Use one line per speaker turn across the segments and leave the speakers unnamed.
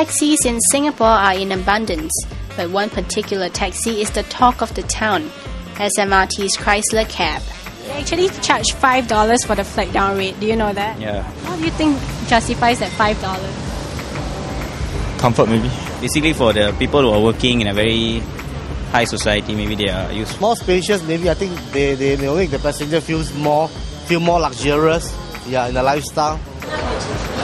Taxis in Singapore are in abundance, but one particular taxi is the talk of the town, SMRT's Chrysler cab.
They actually charge $5 for the flag down rate. Do you know that?
Yeah.
How do you think justifies that $5?
Comfort maybe. Basically for the people who are working in a very high society, maybe they are used.
More spacious, maybe. I think they will make the passenger feel more luxurious, in the lifestyle.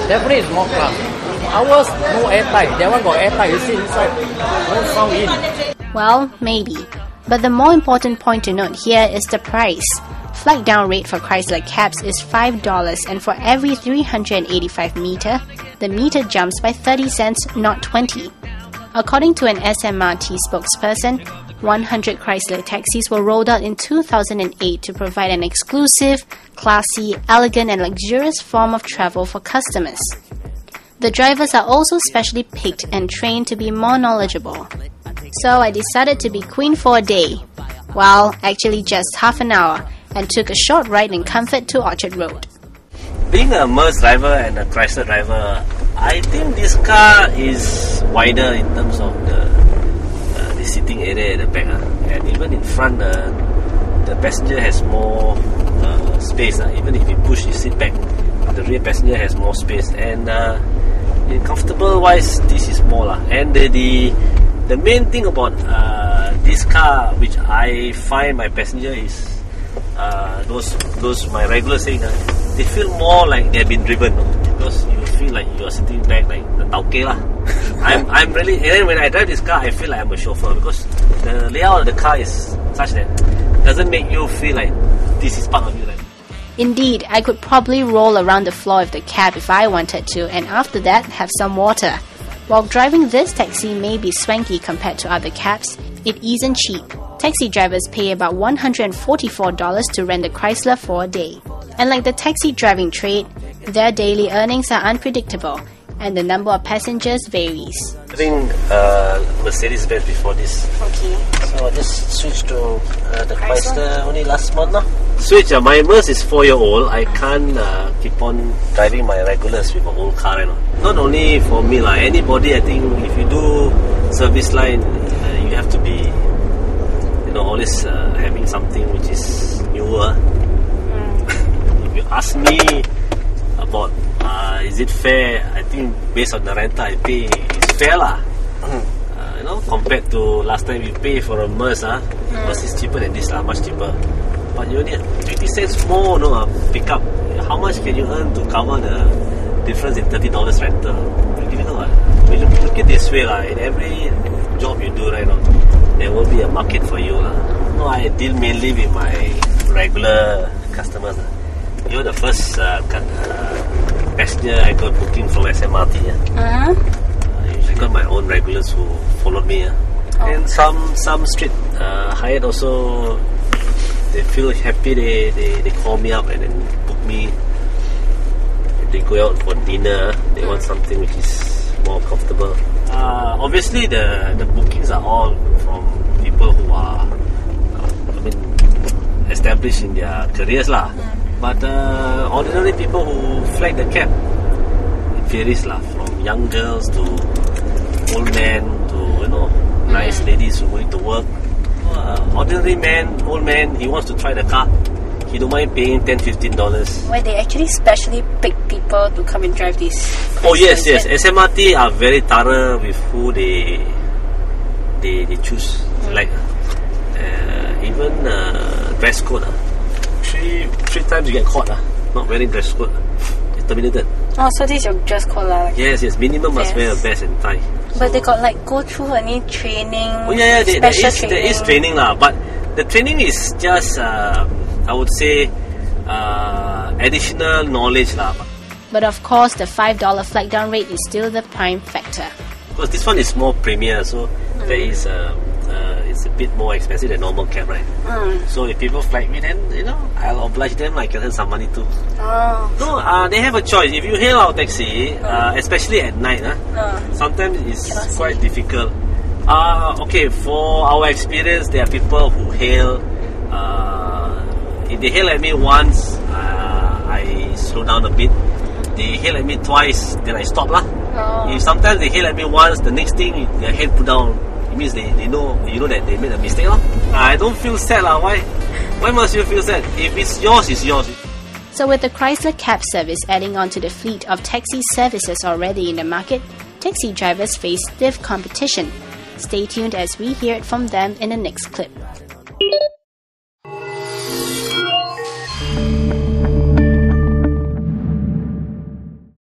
Definitely it's more class. Ours, no airtight. That one got airtight. You see inside, no sound in.
Well, maybe. But the more important point to note here is the price. Flag down rate for Chrysler cabs is $5, and for every 385 meter, the meter jumps by 30 cents, not 20. According to an SMRT spokesperson, 100 Chrysler taxis were rolled out in 2008 to provide an exclusive, classy, elegant and luxurious form of travel for customers. The drivers are also specially picked and trained to be more knowledgeable. So I decided to be queen for a day. Well, actually just half an hour, and took a short ride in comfort to Orchard Road.
Being a Merc driver and a Chrysler driver, I think this car is wider in terms of the seating area at the back. And even in front, the passenger has more space. Even if you push your seat back, the rear passenger has more space. And in comfortable wise, this is more. And the main thing about this car, which I find my passenger is those my regular saying, they feel more like they've been driven, because you feel like you are sitting back like the tauke lah. I'm really, and then when I drive this car, I feel like I'm a chauffeur, because the layout of the car is such that it doesn't make you feel like this is part of you. Like.
Indeed, I could probably roll around the floor of the cab if I wanted to, and after that have some water. While driving this taxi may be swanky compared to other cabs, it isn't cheap. Taxi drivers pay about $144 to rent a Chrysler for a day. And like the taxi driving trade, their daily earnings are unpredictable, and the number of passengers varies.
I think Mercedes-Benz before this.
Okay.
So I just switched to the Chrysler only last month now. Switch, my Merc is 4-year-old. I can't keep on driving my regulars with an old car. Not only for me, anybody, I think if you do service line, you have to be always having something which is newer. If you ask me about is it fair, I think based on the rental I pay, it's fair lah. Compared to last time you pay for a Merc, Merc is cheaper than this lah, much cheaper. But you need 50 cents more pick up. How much can you earn to cover the difference in $30 rental? Pretty difficult. When you look at this way, in every job you do right now, there will be a market for you. No, I deal mainly with my regular customers. You're the first passenger I got booking from SMRT. I got my own regulars who followed me. And some street hired also, they feel happy, they call me up and then book me. If they go out for dinner, they want something which is more comfortable. Obviously the bookings are all from people who are established in their careers lah. But ordinary people who flag the cab, it varies lah, from young girls to old men to nice ladies who are going to work. Ordinary man, old man, he wants to try the car. He don't mind paying $10-15.
Where they actually specially pick people to come and drive this.
Oh yes. SMRT are very thorough with who they choose. Like even dress code. Three times you get caught not wearing dress code. It's terminated.
Oh, so this is your dress code lah?
Yes. Minimum must wear a vest and tie.
But they got go through any training?
Oh yeah, there is training lah. But the training is just I would say additional knowledge lah.
But of course, the $5 flag down rate is still the prime factor.
Because this one is more premier, so there is it's a bit more expensive than normal cab, right? So if people flag me, then I'll oblige them. I can earn some money too. No, they have a choice. If you hail our taxi, especially at night, sometimes it's quite difficult. Okay, for our experience, there are people who hail. If they hail at me once, I slow down a bit. They hail at me twice, then I stop lah. If sometimes they hail at me once, the next thing their head put down. It means they know that they made a mistake. I don't feel sad. Why? Why must you feel sad? If it's yours, it's yours.
So with the Chrysler cab service adding on to the fleet of taxi services already in the market, taxi drivers face stiff competition. Stay tuned as we hear it from them in the next clip.